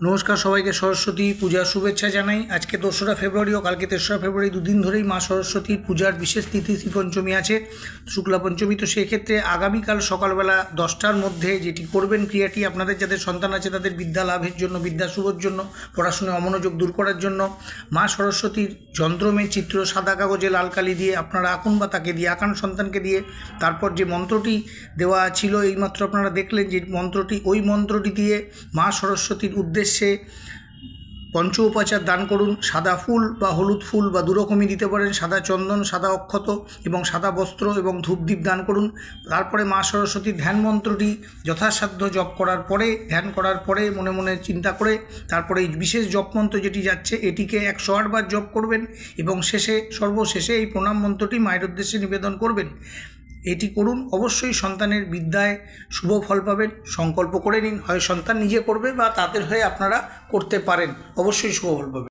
নমস্কার সবাইকে সরস্বতী পূজার শুভেচ্ছা জানাই। আজকে 2রা ফেব্রুয়ারি ও কালকে 3রা ফেব্রুয়ারি দুদিন ধরেই মা সরস্বতীর পূজার বিশেষ তিথি শ্রী পঞ্চমী আছে, শুক্লা পঞ্চমী। তো সেক্ষেত্রে আগামীকাল সকালবেলা 10টার মধ্যে যেটি করবেন ক্রিয়াটি, আপনাদের যাদের সন্তান আছে তাদের বিদ্যা লাভের জন্য, বিদ্যা শুভর জন্য, পড়াশোনায় অমনোযোগ দূর করার জন্য মা সরস্বতীর যন্ত্রমের চিত্র সাদা কাগজে লাল কালি দিয়ে আপনারা আঁকুন বা তাকে দিয়ে আঁকান সন্তানকে দিয়ে। তারপর যে মন্ত্রটি দেওয়া ছিল এইমাত্র আপনারা দেখলেন যে মন্ত্রটি, ওই মন্ত্রটি দিয়ে মা সরস্বতীর উদ্দেশ্যে পঞ্চ উপাচার দান করুন। সাদা ফুল বা হলুদ ফুল বা দুরকমই দিতে পারেন, সাদা চন্দন, সাদা অক্ষত এবং সাদা বস্ত্র এবং ধূপদীপ দান করুন। তারপরে মা সরস্বতীর ধ্যান মন্ত্রটি যথাসাধ্য জপ করার পরে, ধ্যান করার পরে মনে মনে চিন্তা করে তারপরে এই বিশেষ জপ মন্ত্র যেটি যাচ্ছে এটিকে 108 বার জপ করবেন এবং সর্বশেষে এই প্রণাম মন্ত্রটি মায়ের উদ্দেশ্যে নিবেদন করবেন। এটি করুন, অবশ্যই সন্তানের বিদ্যায় শুভ ফল পাবেন। সংকল্প করে নিন, হয় সন্তান নিজে করবে বা তাদের হয়ে আপনারা করতে পারেন, অবশ্যই শুভ ফল পাবেন।